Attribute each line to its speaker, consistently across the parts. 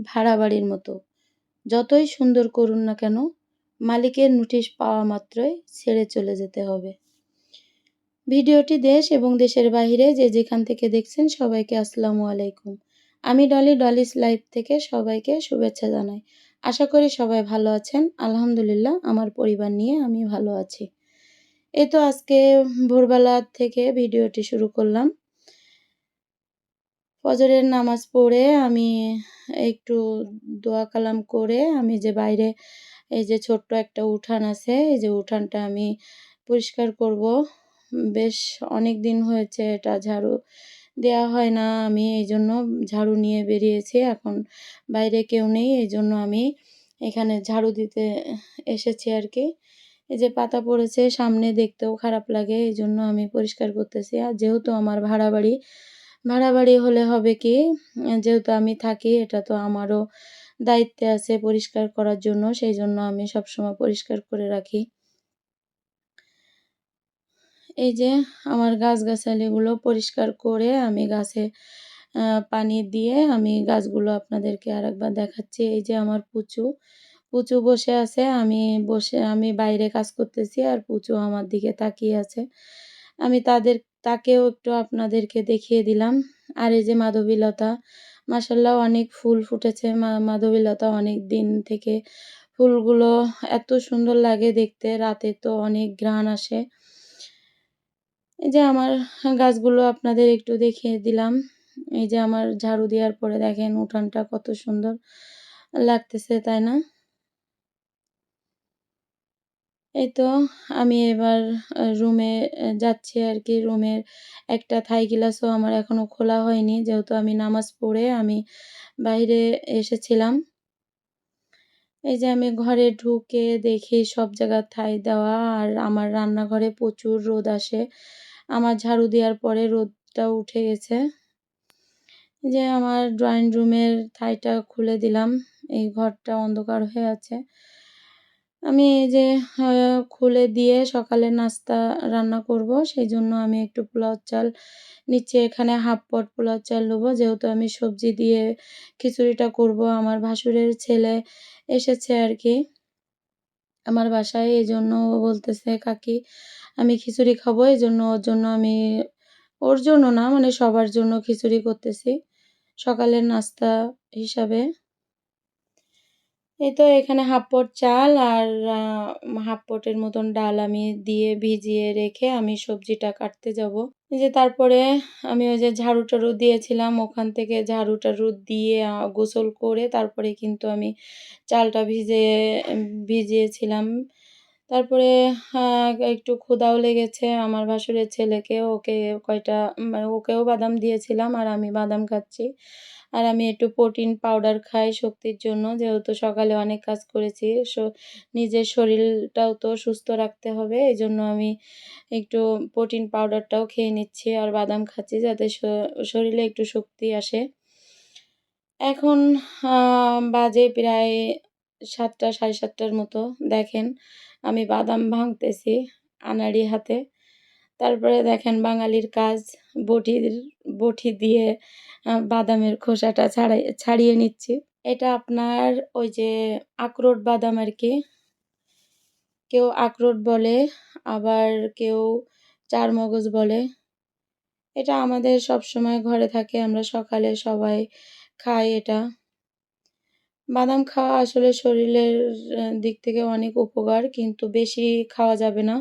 Speaker 1: ভাড়া বাড়ির মতো, যতই সুন্দর করুন না কেন মালিকের নোটিশ পাওয়া মাত্রই ছেড়ে চলে যেতে হবে। ভিডিওটি দেশ এবং দেশের বাইরে যে যেখান থেকে দেখছেন সবাইকে আসসালামু আলাইকুম। আমি ডলিস লাইফ থেকে সবাইকে শুভেচ্ছা জানাই। আশা করি সবাই ভালো আছেন। আলহামদুলিল্লাহ আমার পরিবার নিয়ে আমি ভালো আছি। এই তো আজকে ভোরবেলা থেকে ভিডিওটি শুরু করলাম। ফজরের নামাজ পড়ে আমি একটু দোয়া কালাম করে আমি যে বাইরে এই যে ছোট্ট একটা উঠান আছে, এই যে উঠানটা আমি পরিষ্কার করব। বেশ অনেক দিন হয়েছে এটা ঝাড়ু দেওয়া হয় না, আমি এই জন্য ঝাড়ু নিয়ে বেরিয়েছি। এখন বাইরে কেউ নেই, এই জন্য আমি এখানে ঝাড়ু দিতে এসেছি আর কি। এই যে পাতা পড়েছে সামনে, দেখতেও খারাপ লাগে, এই জন্য আমি পরিষ্কার করতেছি। আর যেহেতু আমার ভাড়া বাড়ি হলে হবে কি, যেহেতু আমি থাকি এটা তো আমারও দায়িত্বে আছে পরিষ্কার করার জন্য, সেই জন্য আমি সবসময় পরিষ্কার করে রাখি। এই যে আমার গাছগাছালিগুলো পরিষ্কার করে আমি গাছে পানি দিয়ে আমি গাছগুলো আপনাদেরকে আরেকবার দেখাচ্ছি। এই যে আমার পুচু বসে আছে, আমি বাইরে কাজ করতেছি আর পুচু আমার দিকে তাকিয়ে আছে। আমি তাকেও একটু আপনাদেরকে দেখিয়ে দিলাম। আর এই যে মাধবীলতা, মাশাআল্লাহ অনেক ফুল ফুটেছে। মাধবীলতা অনেক দিন থেকে ফুলগুলো এত সুন্দর লাগে দেখতে, রাতে তো অনেক ঘ্রাণ আসে। এই যে আমার গাছগুলো আপনাদের একটু দেখিয়ে দিলাম। এই যে আমার ঝাড়ু দেওয়ার পরে দেখেন উঠানটা কত সুন্দর লাগতেছে, তাই না? এই তো আমি এবার রুমে যাচ্ছি আর কি। রুমের একটা থাই গ্লাসও আমার এখনো খোলা হয়নি, যেহেতু আমি নামাজ পড়ে আমি বাইরে এসেছিলাম। এই যে আমি ঘরে ঢুকে দেখি সব জায়গায় থাই দেওয়া, আর আমার রান্নাঘরে প্রচুর রোদ আসে। আমার ঝাড়ু দেওয়ার পরে রোদটা উঠে গেছে। যে আমার ড্রয়িং রুমের থাইটা খুলে দিলাম, এই ঘরটা অন্ধকার হয়ে আছে। আমি এই যে খুলে দিয়ে সকালে নাস্তা রান্না করব, সেই জন্য আমি একটু পোলাও চাল নিচে এখানে হাফ পট পোলাও চাল নেবো, যেহেতু আমি সবজি দিয়ে খিচুড়িটা করব। আমার ভাসুরের ছেলে এসেছে আর কি আমার বাসায়, এই জন্য ও বলতেছে কাকি আমি খিচুড়ি খাবো, এই জন্য ওর জন্য না মানে সবার জন্য খিচুড়ি করতেছি সকালের নাস্তা হিসাবে। এই তো এখানে হাফ পট চাল আর হাফ পটের মতন ডাল আমি দিয়ে ভিজিয়ে রেখে আমি সবজিটা কাটতে যাব। এই যে তারপরে আমি ওই যে ঝাড়ু টাড়ু দিয়েছিলাম, ওখান থেকে ঝাড়ু টাড়ু দিয়ে গোসল করে তারপরে কিন্তু আমি চালটা ভিজিয়েছিলাম। তারপরে একটু ক্ষুধাও লেগেছে আমার ভাসুরের ছেলেকে, ওকেও বাদাম দিয়েছিলাম আর আমি বাদাম খাচ্ছি। আর আমি একটু প্রোটিন পাউডার খাই শক্তির জন্য, যেহেতু সকালে অনেক কাজ করেছি, নিজের শরীরটাও তো সুস্থ রাখতে হবে, এই জন্য আমি একটু প্রোটিন পাউডারটাও খেয়ে নিচ্ছি আর বাদাম খাচ্ছি, যাতে শরীরে একটু শক্তি আসে। এখন বাজে প্রায় 7টা 7:30টার মতো। দেখেন আমি বাদাম ভাঙতেছি আনাড়ি হাতে। তারপরে দেখেন বাঙালির কাজ, বটি দিয়ে বাদামের খোসাটা ছাড়িয়ে নিচ্ছি। এটা আপনার ওই যে আখরোট বাদাম আর কি, কেউ আখরোট বলে আবার কেউ চারমগজ বলে। এটা আমাদের সবসময় ঘরে থাকে, আমরা সকালে সবাই খাই এটা। বাদাম খাওয়া আসলে শরীরের দিক থেকে অনেক উপকার, কিন্তু বেশি খাওয়া যাবে না,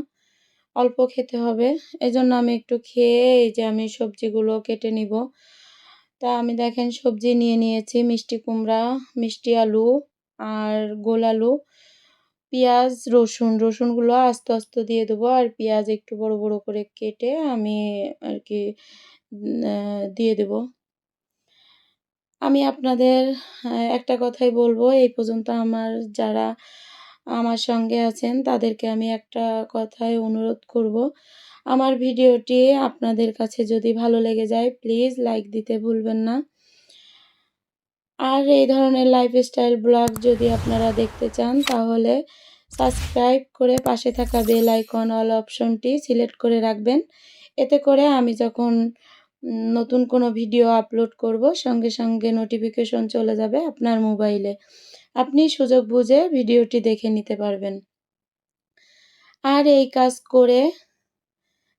Speaker 1: অল্প খেতে হবে। এজন্য আমি একটু খেয়ে এই যে আমি সবজিগুলো কেটে নিব। তা আমি দেখেন সবজি নিয়ে নিয়েছি মিষ্টি কুমড়া, মিষ্টি আলু আর গোল আলু, পেঁয়াজ, রসুনগুলো আস্তে আস্তে দিয়ে দেবো, আর পেঁয়াজ একটু বড় বড় করে কেটে আমি আর কি দিয়ে দেব। আমি আপনাদের একটা কথাই বলবো, এই পর্যন্ত যারা আমার সঙ্গে আছেন তাদেরকে আমি একটা কথাই অনুরোধ করব, আমার ভিডিওটি আপনাদের কাছে যদি ভালো লেগে যায় প্লিজ লাইক দিতে ভুলবেন না। আর এই ধরনের লাইফস্টাইল ব্লগ যদি আপনারা দেখতে চান তাহলে সাবস্ক্রাইব করে পাশে থাকা বেল আইকন অল অপশনটি সিলেক্ট করে রাখবেন। এতে করে আমি যখন নতুন কোনো ভিডিও আপলোড করব, সঙ্গে সঙ্গে নোটিফিকেশন চলে যাবে আপনার মোবাইলে। আপনি সুযোগ বুঝে ভিডিওটি দেখে নিতে পারবেন। আর এই কাজ করে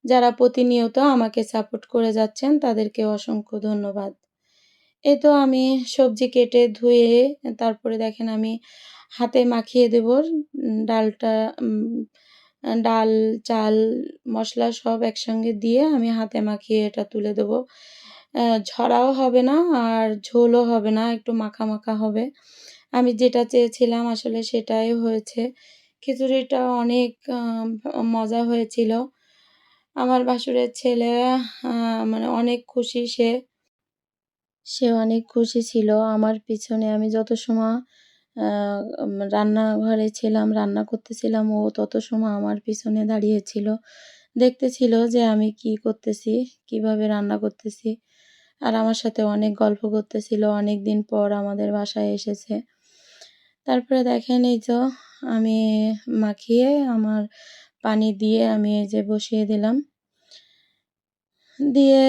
Speaker 1: যারা প্রতিনিয়ত আমাকে সাপোর্ট করে যাচ্ছেন তাদেরকে অসংখ্য ধন্যবাদ। এই তো আমি সবজি কেটে ধুয়ে তারপরে দেখেন আমি হাতে মাখিয়ে দেব ডালটা, ডাল, চাল, মসলা সব একসঙ্গে দিয়ে আমি হাতে মাখিয়ে এটা তুলে দেব। ঝরাও হবে না আর ঝোলও হবে না, একটু মাখা, মাখা হবে। আমি যেটা চেয়েছিলাম আসলে সেটাই হয়েছে। খিচুড়িটা অনেক মজা হয়েছিল। আমার ভাসুরের ছেলে মানে অনেক খুশি সে। সে অনেক খুশি ছিল আমার পিছনে। আমি যত সময় রান্নাঘরে ছিলাম, রান্না করতেছিলাম, ও তত সময় আমার পিছনে দাঁড়িয়েছিল। দেখতেছিল যে আমি কি করতেছি, কিভাবে রান্না করতেছি। আর আমার সাথে অনেক গল্প করতেছিল। অনেকদিন পর আমাদের বাসায় এসেছে। তারপরে দেখেন এই তো আমি মাখিয়ে আমার পানি দিয়ে আমি এই যে বসিয়ে দিলাম। দিয়ে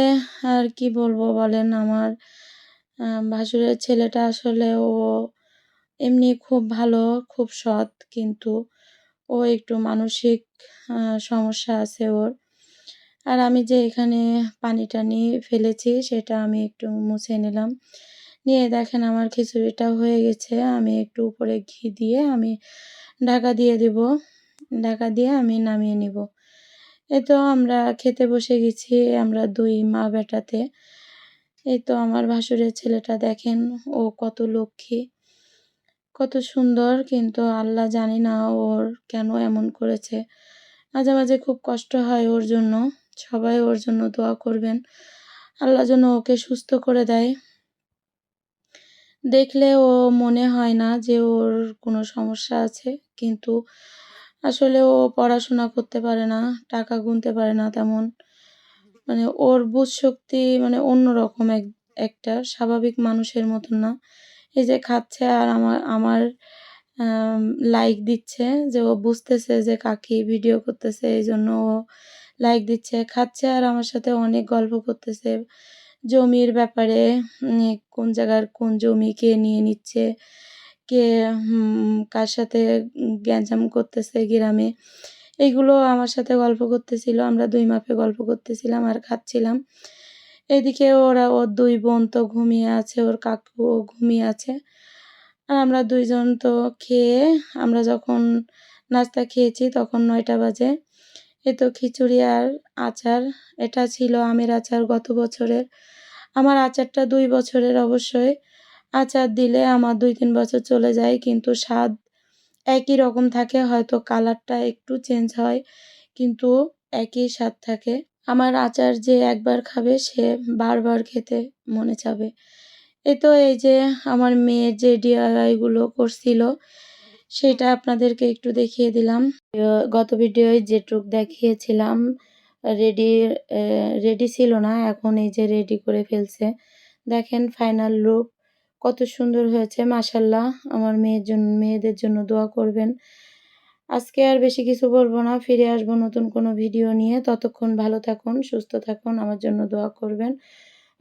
Speaker 1: আর কি বলবো বলেন, আমার ভাসুরের ছেলেটা আসলে ও এমনি খুব ভালো, খুব সৎ, কিন্তু ও একটু মানসিক সমস্যা আছে ওর। আর আমি যে এখানে পানি-টানি ফেলেছি সেটা আমি একটু মুছে নিলাম। নিয়ে দেখেন আমার খিচুড়িটা হয়ে গেছে। আমি একটু উপরে ঘি দিয়ে আমি ঢাকা দিয়ে দিব। ঢাকা দিয়ে আমি নামিয়ে নিব। এই তো আমরা খেতে বসে গেছি, আমরা ২ মা-বেটাতে। এই তো আমার ভাসুরের ছেলেটা দেখেন, ও কত লক্ষ্মী, কত সুন্দর, কিন্তু আল্লাহ জানি না ওর কেন এমন করেছে। মাঝে, মাঝে খুব কষ্ট হয় ওর জন্য। সবাই ওর জন্য দোয়া করবেন। আল্লাহ যেন ওকে সুস্থ করে দেয়। দেখলে ও মনে হয় না যে ওর কোনো সমস্যা আছে, কিন্তু আসলে ও পড়াশোনা করতে পারে না, টাকা গুনতে পারে না তেমন। মানে ওর বুঝশক্তি মানে অন্যরকম একটা স্বাভাবিক মানুষের মতন না। এই যে খাচ্ছে আর আমার আম লাইক দিচ্ছে, যে ও বুঝতেছে যে কাকি ভিডিও করতেছে এইজন্য ও লাইক দিচ্ছে। খাচ্ছে আর আমার সাথে অনেক গল্প করতেছে। জমির ব্যাপারে, কোন জায়গার কোন জমি কে নিয়ে নিচ্ছে, কে কার সাথে গ্যাঞ্জাম করতেছে গ্রামে। এইগুলো আমার সাথে গল্প করতেছিল। আমরা ২ মাপে গল্প করতেছিলাম আর খাচ্ছিলাম। এদিকে ওর ২ বোন তো ঘুমিয়ে আছে, ওর কাকুও ঘুমিয়ে আছে। আর আমরা ২ জন তো খেয়ে, আমরা যখন নাস্তা খেয়েছি তখন ৯টা বাজে। এই তো খিচুড়ি আর আচার, এটা ছিল আমের আচার গত বছরের। আমার আচারটা ২ বছরের অবশ্যই। আচার দিলে আমার ২-৩ বছর চলে যায়, কিন্তু স্বাদ একই রকম থাকে, হয়তো কালারটা একটু চেঞ্জ হয়, কিন্তু একই স্বাদ থাকে। আমার আচার যে একবার খাবে সে বারবার খেতে মনে চাবে। এই যে আমার মেয়ের যে DIY গুলো করছিল সেটা আপনাদেরকে একটু দেখিয়ে দিলাম। গত ভিডিওয় যেটুক দেখিয়েছিলাম রেডি রেডি ছিল না, এখন এই যে রেডি করে ফেলছে। দেখেন ফাইনাল লুক কত সুন্দর হয়েছে মাশাআল্লাহ। আমার মেয়েদের জন্য দোয়া করবেন। আজকে আর বেশি কিছু বলবো না, ফিরে আসবো নতুন কোনো ভিডিও নিয়ে। ততক্ষণ ভালো থাকুন, সুস্থ থাকুন, আমার জন্য দোয়া করবেন।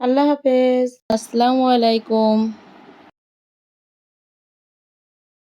Speaker 1: আল্লাহ হাফেজ। আসসালামু আলাইকুম।